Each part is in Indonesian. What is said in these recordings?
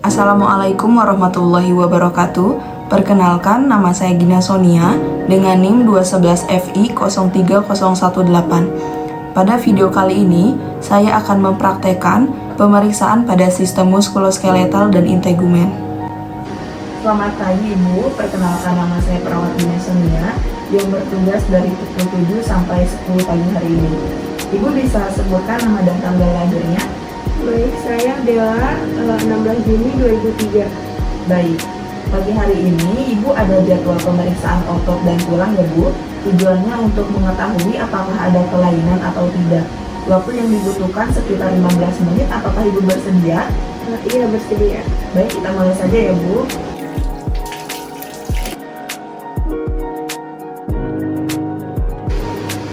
Assalamualaikum warahmatullahi wabarakatuh. Perkenalkan, nama saya Gina Sonia dengan NIM 211FI03018. Pada video kali ini, saya akan mempraktekkan pemeriksaan pada sistem muskuloskeletal dan integumen. Selamat pagi Ibu, perkenalkan nama saya Perawat Gina Sonia yang bertugas dari pukul 7 sampai 10 pagi hari ini. Ibu bisa sebutkan nama dan tanggal lahirnya? Baik, saya Dela, 16 Juni 2003. Baik, pagi hari ini Ibu ada jadwal pemeriksaan otot dan tulang ya Bu. Tujuannya untuk mengetahui apakah ada kelainan atau tidak. Waktu yang dibutuhkan sekitar 15 menit, apakah Ibu bersedia? Iya, bersedia. Baik, kita mulai saja ya Bu.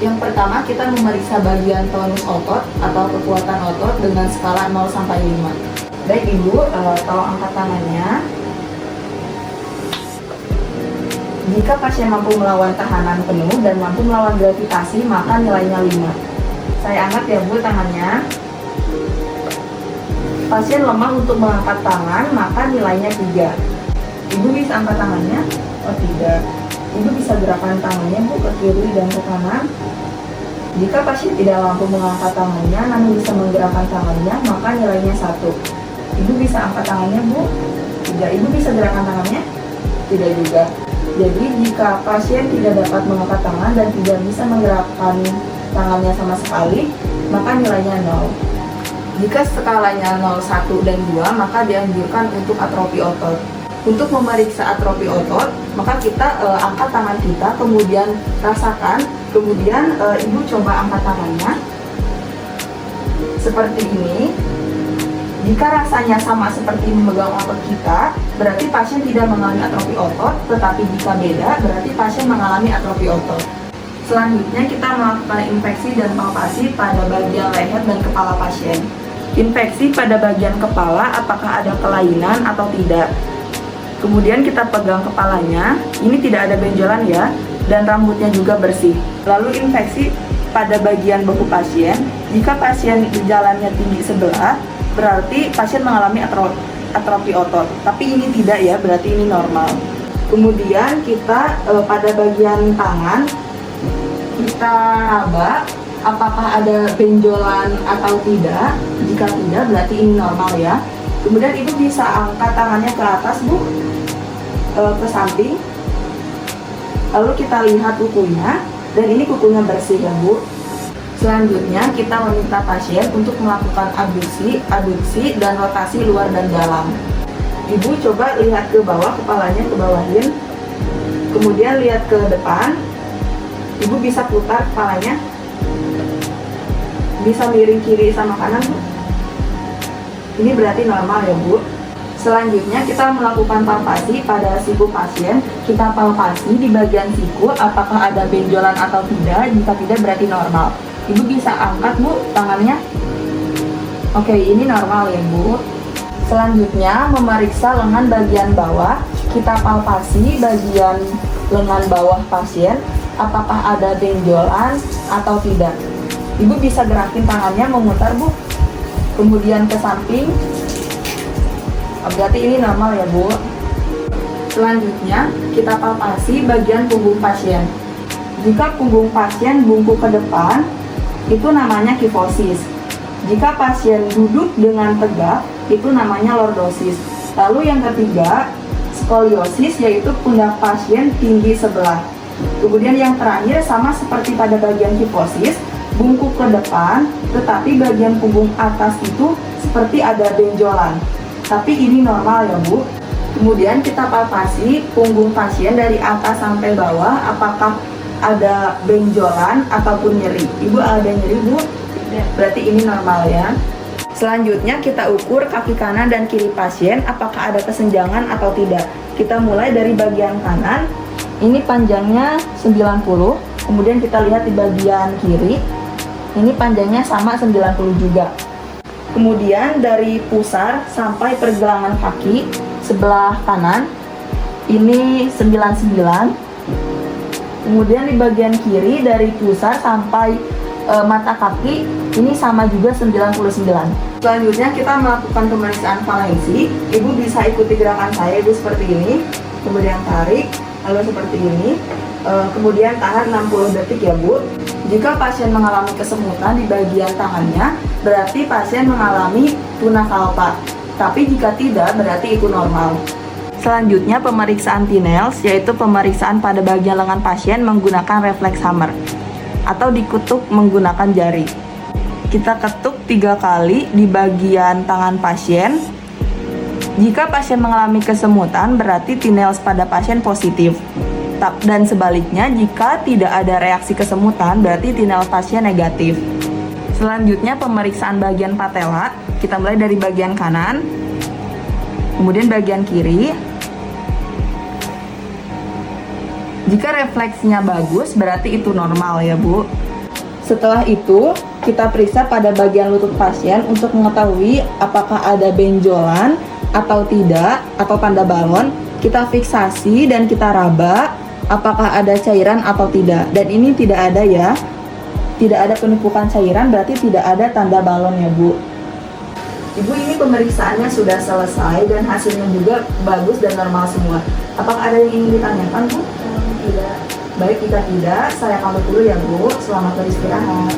Yang pertama, kita memeriksa bagian tonus otot atau kekuatan otot dengan skala 0 sampai 5. Baik Ibu, tolong angkat tangannya. Jika pasien mampu melawan tekanan penuh dan mampu melawan gravitasi, maka nilainya 5. Saya angkat ya Bu tangannya. Pasien lemah untuk mengangkat tangan, maka nilainya 3. Ibu bisa angkat tangannya? Oh, 3. Ibu bisa gerakan tangannya Bu ke kiri dan ke kanan. Jika pasien tidak mampu mengangkat tangannya namun bisa menggerakkan tangannya, maka nilainya 1. Ibu bisa angkat tangannya Bu? 3. Ibu bisa gerakan tangannya? Tidak juga. Jadi jika pasien tidak dapat mengangkat tangan dan tidak bisa menggerakkan tangannya sama sekali, maka nilainya 0. Jika skalanya 0, 1, dan 2, maka dianjurkan untuk atrofi otot. Untuk memeriksa atrofi otot, maka kita angkat tangan kita, kemudian rasakan, kemudian Ibu coba angkat tangannya seperti ini. Jika rasanya sama seperti memegang otot kita, berarti pasien tidak mengalami atrofi otot, tetapi jika beda, berarti pasien mengalami atrofi otot. Selanjutnya kita melakukan infeksi dan palpasi pada bagian leher dan kepala pasien. Infeksi pada bagian kepala, apakah ada kelainan atau tidak? Kemudian kita pegang kepalanya, ini tidak ada benjolan ya, dan rambutnya juga bersih. Lalu infeksi pada bagian bahu pasien, jika pasien gejalanya tinggi sebelah, berarti pasien mengalami atrofi otot. Tapi ini tidak ya, berarti ini normal. Kemudian kita pada bagian tangan, kita raba, apakah ada benjolan atau tidak. Jika tidak, berarti ini normal ya. Kemudian Ibu bisa angkat tangannya ke atas Bu, ke samping, lalu kita lihat kukunya, dan ini kukunya bersih ya Bu. Selanjutnya kita meminta pasien untuk melakukan abduksi dan rotasi luar dan dalam. Ibu coba lihat ke bawah, kepalanya ke bawahin, kemudian lihat ke depan. Ibu bisa putar kepalanya, bisa miring kiri sama kanan Bu. Ini berarti normal ya Bu. Selanjutnya kita melakukan palpasi pada siku pasien. Kita palpasi di bagian siku apakah ada benjolan atau tidak. Jika tidak berarti normal. Ibu bisa angkat Bu tangannya. Oke, ini normal ya Bu. Selanjutnya memeriksa lengan bagian bawah. Kita palpasi bagian lengan bawah pasien apakah ada benjolan atau tidak. Ibu bisa gerakin tangannya memutar Bu, kemudian ke samping. Berarti ini normal ya Bu. Selanjutnya kita palpasi bagian punggung pasien. Jika punggung pasien bungkuk ke depan, itu namanya kifosis. Jika pasien duduk dengan tegak, itu namanya lordosis. Lalu yang ketiga, skoliosis, yaitu pundak pasien tinggi sebelah. Kemudian yang terakhir sama seperti pada bagian kifosis, bungkuk ke depan, tetapi bagian punggung atas itu seperti ada benjolan. Tapi ini normal ya Bu. Kemudian kita palpasi punggung pasien dari atas sampai bawah, apakah ada benjolan ataupun nyeri. Ibu ada nyeri Bu? Tidak. Berarti ini normal ya. Selanjutnya kita ukur kaki kanan dan kiri pasien, apakah ada kesenjangan atau tidak. Kita mulai dari bagian kanan. Ini panjangnya 90. Kemudian kita lihat di bagian kiri. Ini panjangnya sama 90 juga. Kemudian dari pusar sampai pergelangan kaki sebelah kanan ini 99. Kemudian di bagian kiri dari pusar sampai mata kaki Ini sama juga 99. Selanjutnya kita melakukan pemeriksaan valensi. Ibu bisa ikuti gerakan saya, Ibu seperti ini. Kemudian tarik, lalu seperti ini. Kemudian tahan 60 detik ya Bu. Jika pasien mengalami kesemutan di bagian tangannya, berarti pasien mengalami tuna kalpa. Tapi jika tidak, berarti itu normal. Selanjutnya pemeriksaan Tinels, yaitu pemeriksaan pada bagian lengan pasien menggunakan refleks hammer atau dikutuk menggunakan jari. Kita ketuk 3 kali di bagian tangan pasien. Jika pasien mengalami kesemutan, berarti Tinels pada pasien positif. Dan sebaliknya, jika tidak ada reaksi kesemutan, berarti Tinels pasien negatif. Selanjutnya pemeriksaan bagian patella. Kita mulai dari bagian kanan, kemudian bagian kiri. Jika refleksinya bagus, berarti itu normal ya Bu. Setelah itu, kita periksa pada bagian lutut pasien untuk mengetahui apakah ada benjolan atau tidak, atau tanda balon. Kita fiksasi dan kita raba apakah ada cairan atau tidak. Dan ini tidak ada ya. Tidak ada penumpukan cairan, berarti tidak ada tanda balon ya Bu. Ibu, ini pemeriksaannya sudah selesai dan hasilnya juga bagus dan normal semua. Apakah ada yang ingin ditanyakan Bu? Tidak. Baik, jika tidak, saya pamit dulu ya Bu. Selamat beristirahat.